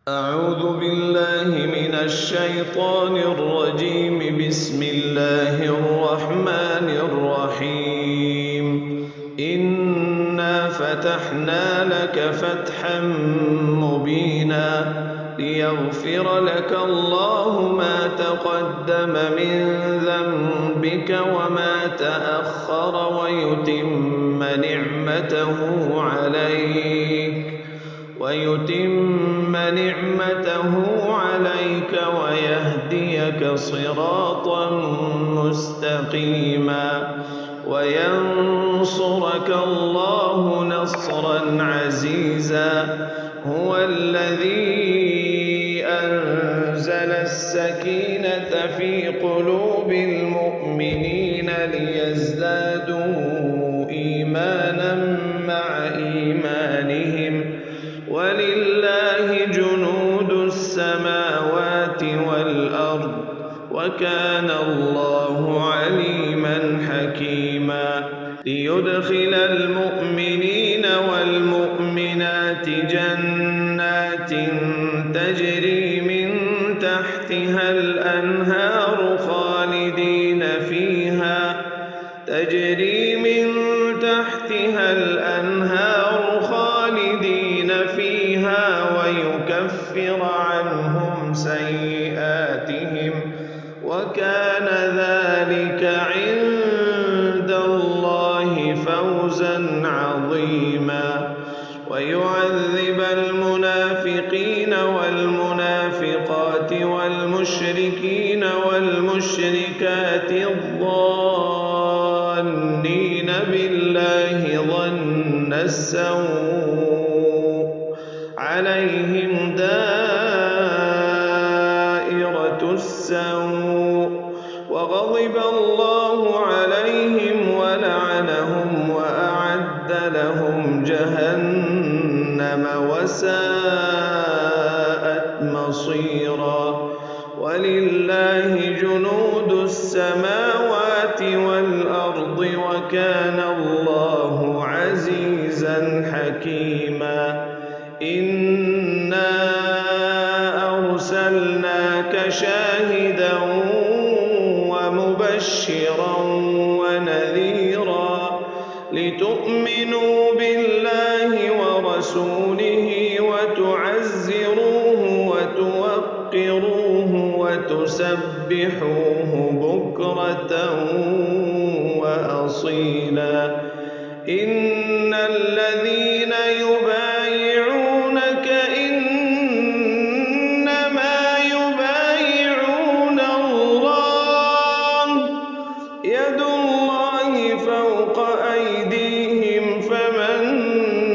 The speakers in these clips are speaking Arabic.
أعوذ بالله من الشيطان الرجيم. بسم الله الرحمن الرحيم. إنا فتحنا لك فتحا مبينا ليغفر لك الله ما تقدم من ذنبك وما تأخر ويتم نعمته عليك ويهديك صراطا مستقيما وينصرك الله نصرا عزيزا. هو الذي أنزل السكينة في قلوب المؤمنين ليزدادوا إيمانا مع إيمانهم ولله جنود السماوات والأرض وكان الله عليما حكيما. ليدخل المؤمنين والمؤمنات جنات تجري من تحتها الأنهار خالدين فيها ويكفر عنهم سيئاتهم وكان ذلك عند الله فوزا عظيما. ويعذب المنافقين والمنافقات والمشركين والمشركات الظانين بالله ظن السوء عليهم دائرة السوء وغضب الله عليهم ولعنهم وأعد لهم جهنم وساءت مصيرا. ولله جنود السماوات والأرض وكان الله عزيزا حكيما. إنا أرسلناك شاهدا ومبشرا ونذيرا لتؤمنوا بالله ورسوله وتعزروه وتوقروه وتسبحوه بكرة وأصيلا. إن الذين يبايعونك إنما يبايعون الله يد الله فوق أيديهم فمن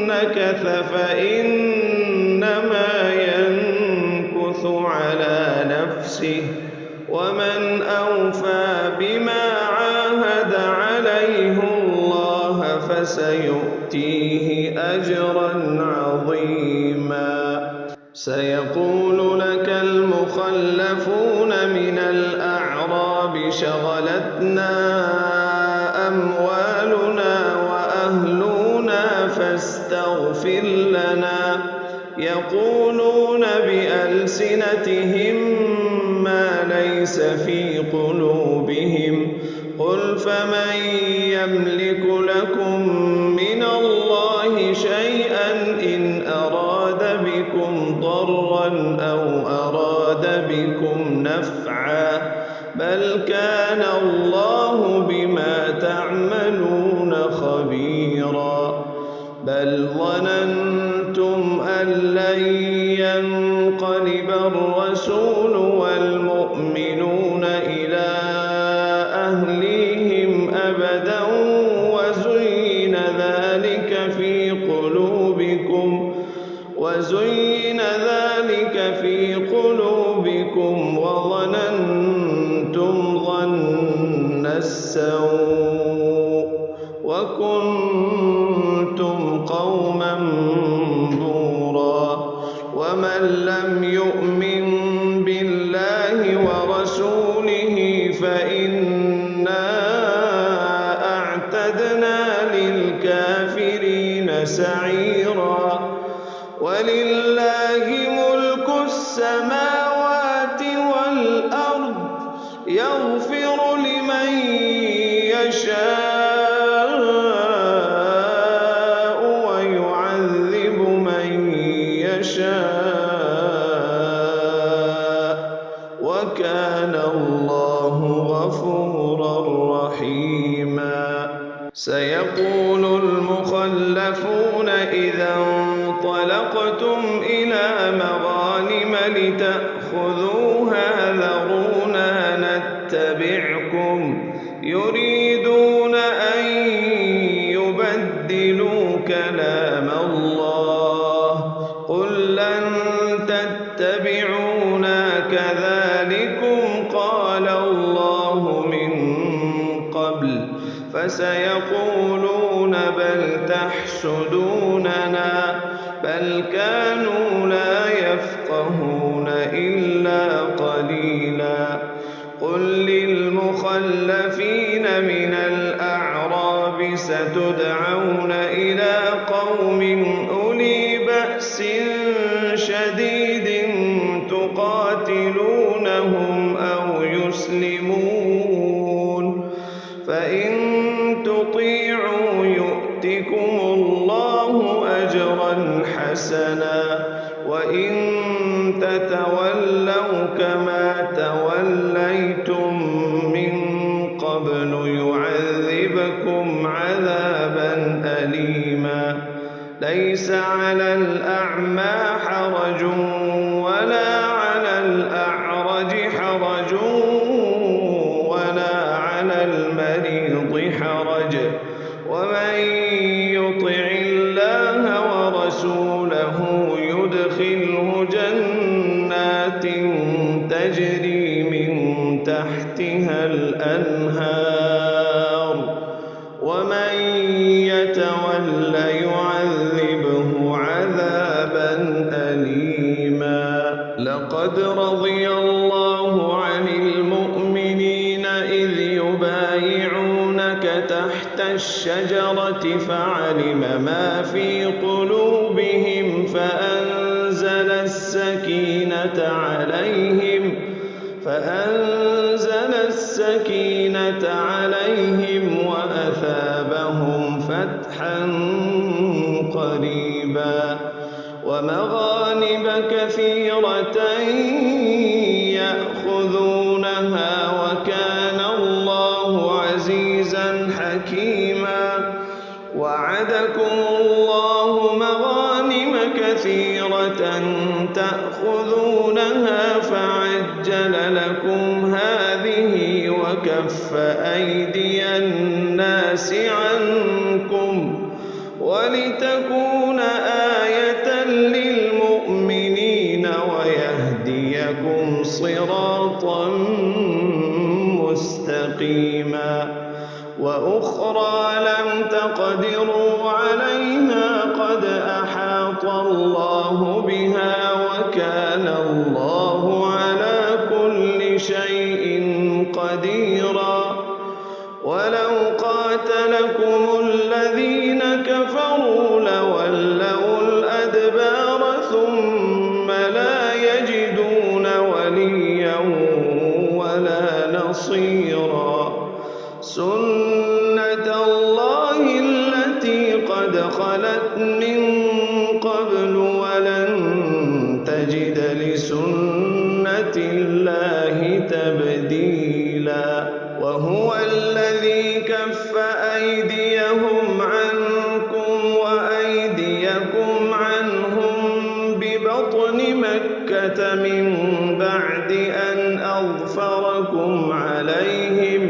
نكث فإنما ينكث على نفسه ومن أوفى بما عاهد عليه الله فسيؤتيه أجرا عظيما. سيقول لك المخلفون من الأعراب شغلتنا أموالنا وأهلنا فاستغفر لنا يقولون بألسنتهم ما ليس في قلوبهم قل فمن يملك لكم من الله شيئا إن أراد بكم ضرا أو أراد بكم نفعا بل كان الله بما تعملون خبيرا. بل ظننتم أن لن ينقلب الرسول والمؤمنون إلى أهليهم أبدا وزين ذلك في قلوبكم وظننتم ظن السوء وكنتم قوما بورا. ومن لم يؤمن بالله ورسوله فإنا أعتدنا للكافرين سعيرا. ولله ملك السماوات والأرض يغفر لمن يشاء ويعذب من يشاء وكان الله غفورا رحيما. سيقول المخلفون إذا انطلقتم إلى مغانم لتأخذوها ذرونا نتبعكم يريدون أن يبدلوا كلام الله قل لن تتبعونا كذلكم قال الله من قبل فسيقولون بل تحسدوننا بل كانوا لا يفقهون إلا قليلا. قل للمخلفين من الأعراب ستدعون إلى قوم أولي بأس شديد تقاتلونهم أو يسلمون فإن تطيعوا يؤتكم الله أجرا حسنا وإن تتولوا كما توليتم من قبل يعذبكم عذابا أليما. ليس على الأعمى حرج ولا على الأعرج حرج ولا على المريض حرج ومن يطع الله ورسوله يدخله جنات تجري من تحتها الأنهار ومن يتول يعذبه عذابا أليما. لقد رضي الله عن المؤمنين إذ يبايعونك تحت الشجرة فعلم ما في قلوبهم فأنزل السكينة عليهم وأثابهم فتحا قريبا ومغانم كثيرة يأخذونها وكان الله عزيزا حكيما. وعدكم الله مغانم كثيرة تأخذونها فعجل لكم هذه وكف أيدي الناس عنكم ولتكون آية للمؤمنين ويهديكم صراطا مستقيما. وأخرى لم تقدروا عليها قد أحاط الله بها وكان الله على كل شيء قديرا. ولو قاتلكم الذين كفروا لولوا الأدبار ثم لا يجدون وليا ولا نصيرا. سنة الله التي قد خلت من قبل ولن تجد لسنة الله تبديلا. وهو الذي كف أيديهم عنكم وأيديكم عنهم ببطن مكة من بعد أن أظفركم عليهم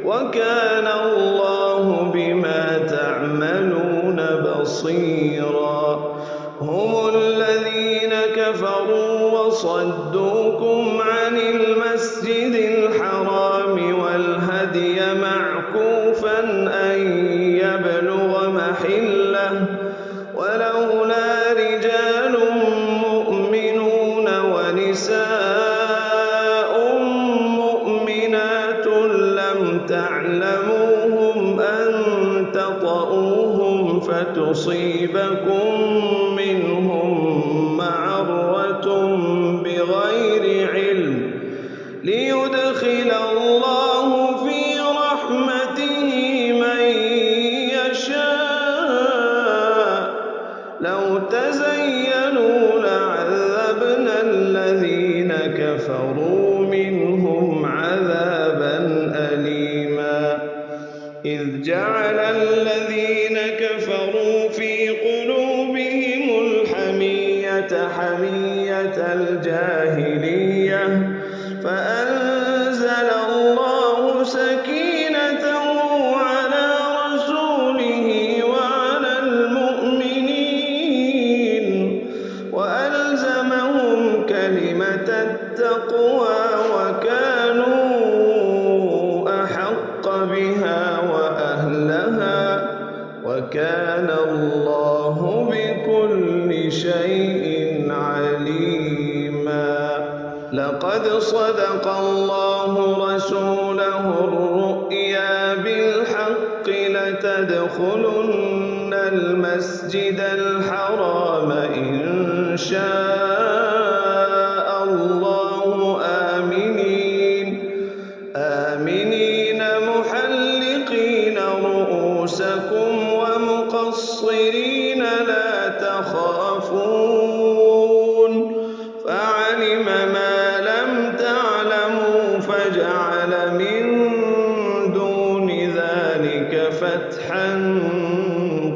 وكان الله بما تعملون بصيرا. هم الذين كفروا وصدوكم عن المسجد الحرام والهدي معكوفا أن يبلغ محله ولولا رجال مؤمنون ونساء مؤمنات لم تعلموهم أن تطؤوهم فتصيبكم منهم معرة كفروا منهم عذابا أليما إذ جعل الذين كفروا في قلوبهم الحمية حمية الجاهلية فأنزل الله سكينته على رسوله وعلى المؤمنين وألزمهم كلمة التقوى وكانوا أحق بها وأهلها وكان الله بكل شيء عليما لقد صدق الله رسوله الرؤيا بالحق لتدخلن المسجد الحرام إن شاء الله آمنين محلقين رؤوسكم ومقصرين لا تخافون فعلم ما لم تعلموا فجعل من دون ذلك فتحا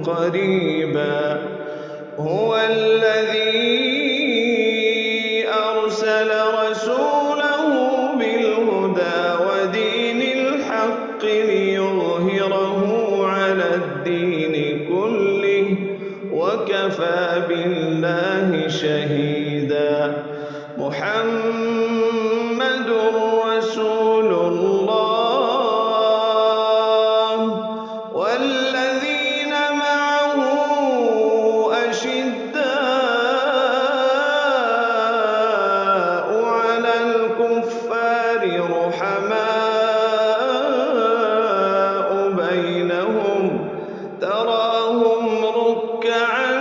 قريبا هو الذي أرسل رسوله بالهدى ودين الحق ليظهره على الدين كله وكفى بالله شهيدا محمد رسول الله والذين معه أشداء على الكفار رحماء بينهم تراهم ركعا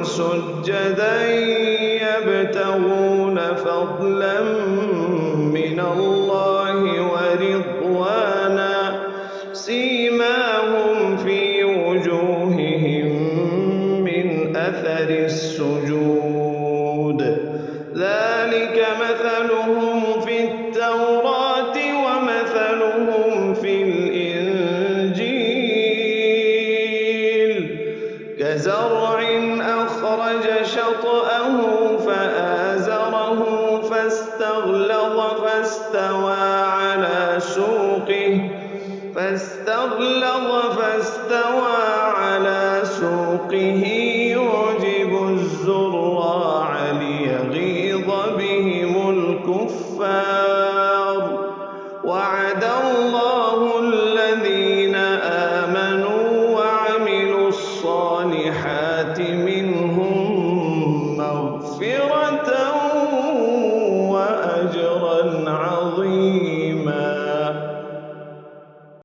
سجدا يبتغون فضلا من الله ورضوانا سيماهم في وجوههم من أثر السجود ذلك مثلهم في التوراة ومثلهم في الإنجيل كزرع أخرج شطأه فآزره فاستغلظ فاستوى على سوقه يعجب الزراع ليغيظ بهم الكفار